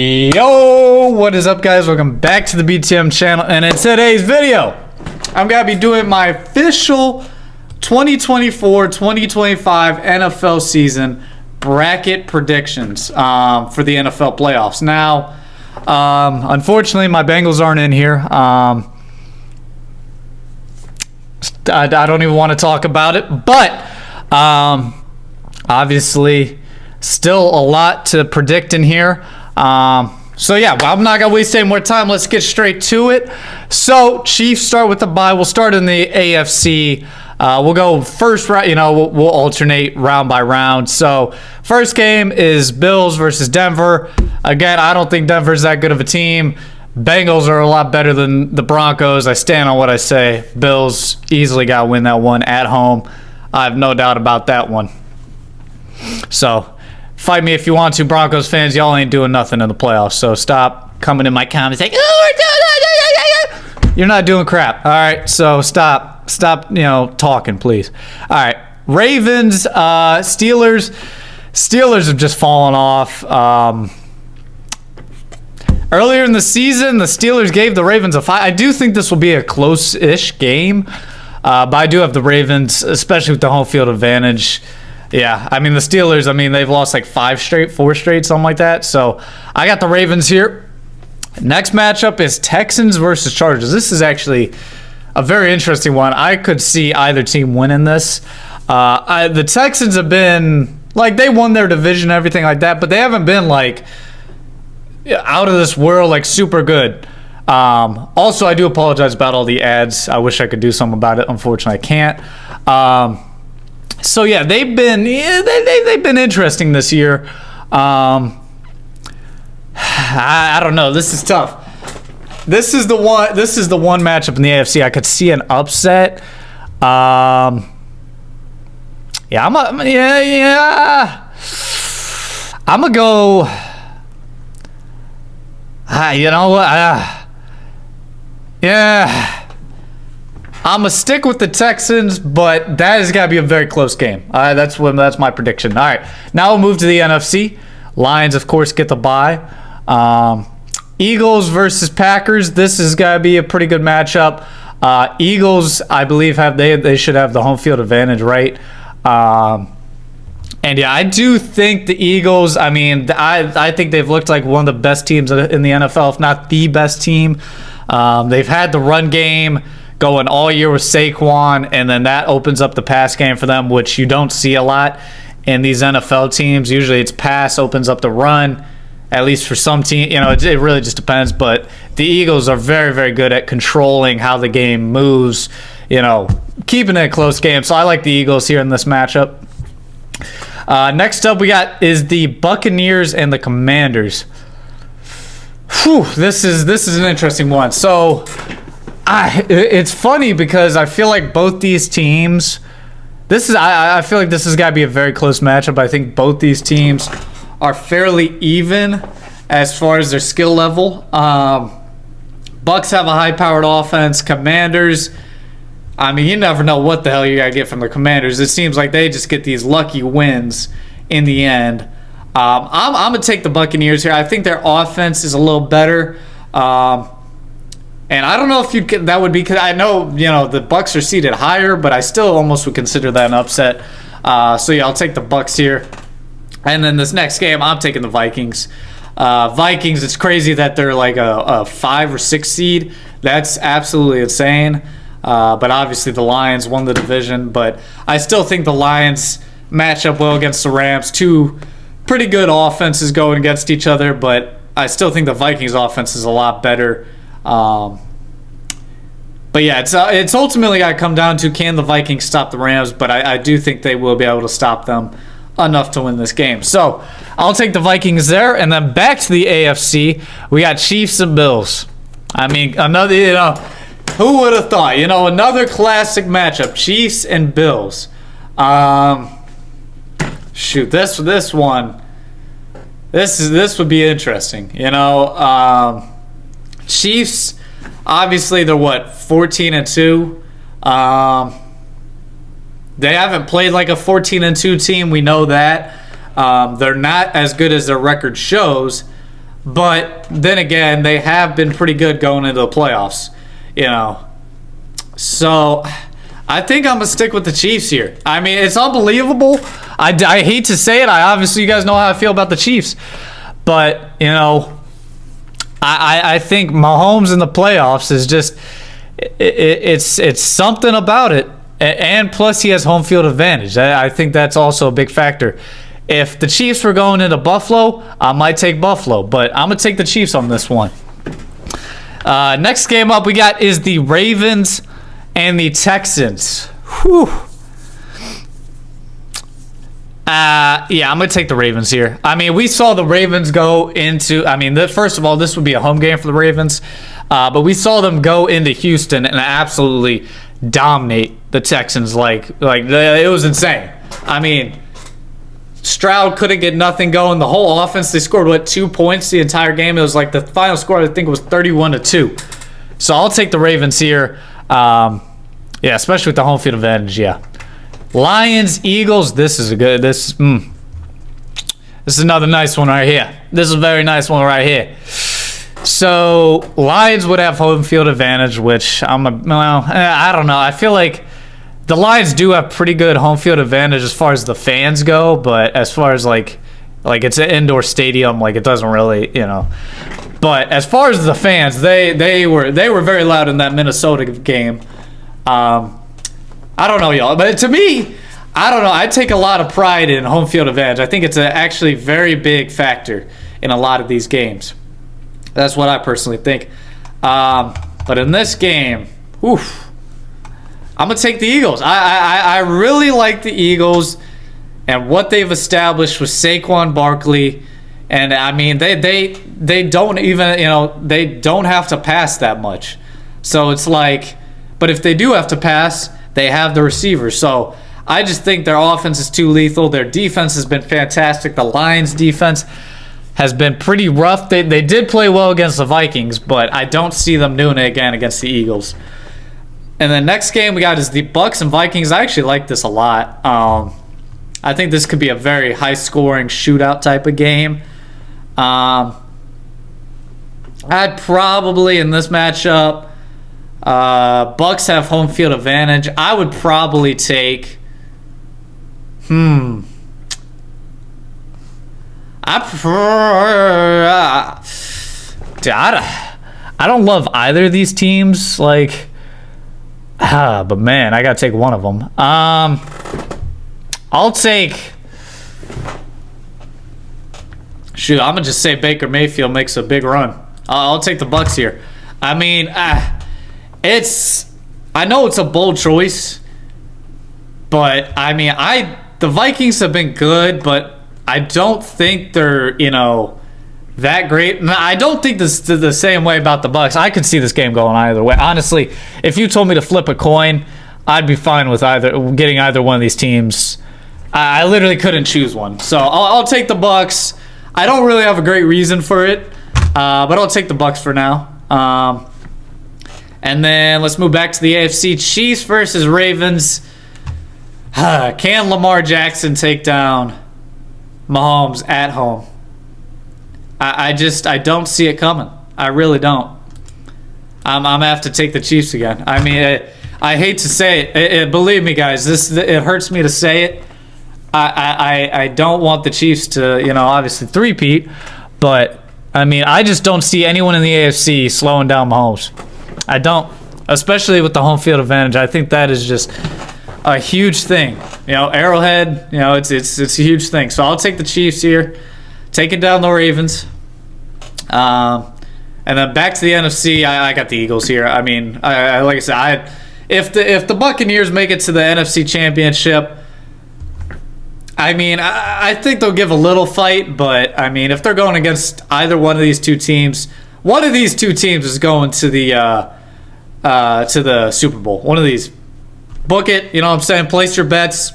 Yo, what is up, guys? Welcome back to the BTM channel, and in today's video I'm gonna be doing my official 2024-2025 NFL season bracket predictions for the NFL playoffs. Now, unfortunately, my Bengals aren't in here. I don't even want to talk about it, but obviously still a lot to predict in here. So yeah, well, I'm not gonna waste any more time. Let's get straight to it. So Chiefs start with the bye. We'll start in the AFC. We'll go first round. We'll alternate round by round. So first game is Bills versus Denver. Again, I don't think Denver's that good of a team. Bengals are a lot better than the Broncos. I stand on what I say. Bills easily got to win that one at home. I have no doubt about that one. So fight me if you want to, Broncos fans. Y'all ain't doing nothing in the playoffs, so stop coming in my comments like, you're not doing crap. All right, so stop, talking, please. All right, Ravens, Steelers. Steelers have just fallen off. Earlier in the season, the Steelers gave the Ravens a fight. I do think this will be a close-ish game, but I do have the Ravens, especially with the home field advantage. Yeah, I mean, the Steelers, they've lost like 4 straight, something like that. So I got the Ravens here. Next matchup is Texans versus Chargers. This is actually a very interesting one. I could see either team winning this. The Texans have been, they won their division and everything like that, but they haven't been, out of this world, super good. Also, I do apologize about all the ads. I wish I could do something about it. Unfortunately, I can't. So yeah, they've been interesting this year. I don't know. This is tough. This is the one matchup in the AFC I could see an upset. I'm gonna go. You know what? I'm going to stick with the Texans, but that has got to be a very close game. That's my prediction. All right, now we'll move to the NFC. Lions, of course, get the bye. Eagles versus Packers. This has got to be a pretty good matchup. Eagles, I believe, they should have the home field advantage, right? And yeah, I do think the Eagles, I think they've looked like one of the best teams in the NFL, if not the best team. They've had the run game going all year with Saquon, and then that opens up the pass game for them, which you don't see a lot in these NFL teams. Usually it's pass opens up the run, at least for some team. It really just depends, but the Eagles are very, very good at controlling how the game moves, keeping it a close game. So I like the Eagles here in this matchup. Next up is the Buccaneers and the Commanders. Whew, this is an interesting one. So it's funny because I feel like both these teams, I feel like this has got to be a very close matchup. I think both these teams are fairly even as far as their skill level. Bucs have a high-powered offense. Commanders, you never know what the hell you're going to get from the Commanders. It seems like they just get these lucky wins in the end. I'm going to take the Buccaneers here. I think their offense is a little better. And I don't know if that would be, because I know, the Bucs are seated higher, but I still almost would consider that an upset. So yeah, I'll take the Bucs here. And then this next game, I'm taking the Vikings. Vikings, it's crazy that they're like a 5 or 6 seed. That's absolutely insane. But obviously the Lions won the division, but I still think the Lions match up well against the Rams. Two pretty good offenses going against each other, but I still think the Vikings offense is a lot better. But yeah, it's ultimately got to come down to, can the Vikings stop the Rams? But I do think they will be able to stop them enough to win this game. So I'll take the Vikings there. And then back to the AFC, we got Chiefs and Bills. Another, who would have thought? Another classic matchup, Chiefs and Bills. Shoot, this one, this would be interesting. Chiefs, obviously they're 14-2. They haven't played like a 14-2 team. We know that. They're not as good as their record shows. But then again, they have been pretty good going into the playoffs, you know. So I think I'm going to stick with the Chiefs here. I mean, it's unbelievable. I hate to say it. Obviously, you guys know how I feel about the Chiefs. But, you know, I think Mahomes in the playoffs is just it's something about it. And plus, he has home field advantage. I think that's also a big factor. If the Chiefs were going into Buffalo, I might take Buffalo. But I'm going to take the Chiefs on this one. Next game up we got is the Ravens and the Texans. Whew. Yeah, I'm going to take the Ravens here. I mean, we saw the Ravens go into... I mean, first of all, this would be a home game for the Ravens. But we saw them go into Houston and absolutely dominate the Texans. Like it was insane. I mean, Stroud couldn't get nothing going. The whole offense, they scored, 2 points the entire game? It was like the final score, I think, was 31-2. So I'll take the Ravens here. Yeah, especially with the home field advantage, yeah. Lions, Eagles, this is another nice one right here. This is a very nice one right here. So, Lions would have home field advantage, which I don't know. I feel like the Lions do have pretty good home field advantage as far as the fans go, but as far as like it's an indoor stadium, like it doesn't really, you know. But as far as the fans, they were very loud in that Minnesota game. I don't know, y'all, but to me, I don't know. I take a lot of pride in home field advantage. I think it's actually very big factor in a lot of these games. That's what I personally think. But in this game, oof, I'm gonna take the Eagles. I really like the Eagles and what they've established with Saquon Barkley, and I mean they don't even, you know, they don't have to pass that much. So it's like, but if they do have to pass, they have the receivers. So I just think their offense is too lethal. Their defense has been fantastic. The Lions' defense has been pretty rough. They did play well against the Vikings, but I don't see them doing it again against the Eagles. And the next game we got is the Bucks and Vikings. I actually like this a lot. I think this could be a very high-scoring shootout type of game. I'd probably, in this matchup, Bucks have home field advantage. I would probably take... I prefer... Dude, I don't love either of these teams. Like... but man, I gotta take one of them. I'll take... Shoot, I'm gonna just say Baker Mayfield makes a big run. I'll take the Bucks here. I mean, it's... I know it's a bold choice, but I mean, the Vikings have been good, but I don't think they're, you know, that great. I don't think this is the same way about the Bucks. I could see this game going either way. Honestly, if you told me to flip a coin, I'd be fine with getting either one of these teams. I literally couldn't choose one. So I'll take the Bucks. I don't really have a great reason for it, but I'll take the Bucks for now. And then let's move back to the AFC. Chiefs versus Ravens. Can Lamar Jackson take down Mahomes at home? I don't see it coming. I really don't. I'm gonna have to take the Chiefs again. I mean, I hate to say it. Believe me, guys, it hurts me to say it. I don't want the Chiefs to, you know, obviously three-peat, but I mean, I just don't see anyone in the AFC slowing down Mahomes. I don't, especially with the home field advantage. I think that is just a huge thing. You know, Arrowhead, you know, it's a huge thing. So I'll take the Chiefs here, taking down the Ravens. And then back to the NFC, I got the Eagles here. I mean, like I said, if the Buccaneers make it to the NFC Championship, I mean, I think they'll give a little fight, but I mean, if they're going against either one of these two teams, one of these two teams is going to the Super Bowl. One of these. Book it, you know what I'm saying? Place your bets.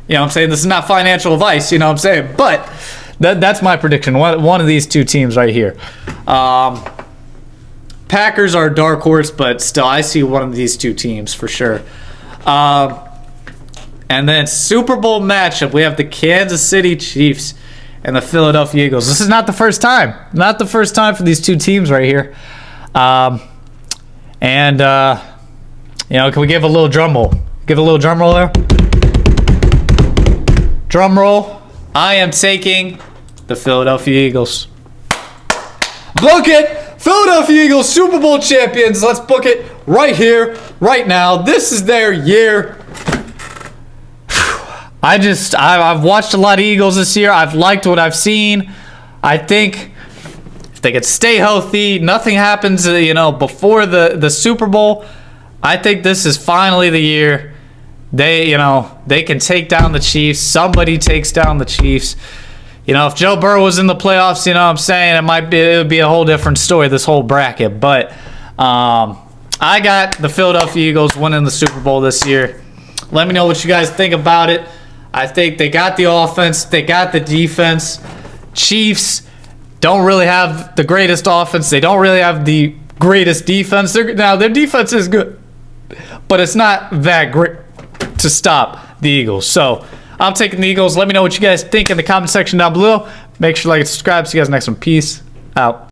You know what I'm saying? This is not financial advice, you know what I'm saying? But that's my prediction. One of these two teams right here. Packers are a dark horse, but still, I see one of these two teams for sure. And then Super Bowl matchup, we have the Kansas City Chiefs and the Philadelphia Eagles. This is not the first time. Not the first time for these two teams right here. You know, can we give a little drum roll? Give a little drum roll there. Drum roll. I am taking the Philadelphia Eagles. Book it! Philadelphia Eagles, Super Bowl champions. Let's book it right here, right now. This is their year. I've watched a lot of Eagles this year. I've liked what I've seen. I think if they could stay healthy, nothing happens, you know, before the Super Bowl. I think this is finally the year they can take down the Chiefs. Somebody takes down the Chiefs. You know, if Joe Burrow was in the playoffs, you know what I'm saying, it would be a whole different story, this whole bracket. But I got the Philadelphia Eagles winning the Super Bowl this year. Let me know what you guys think about it. I think they got the offense. They got the defense. Chiefs don't really have the greatest offense. They don't really have the greatest defense. Now, their defense is good, but it's not that great to stop the Eagles. So I'm taking the Eagles. Let me know what you guys think in the comment section down below. Make sure to like and subscribe. See you guys next one. Peace out.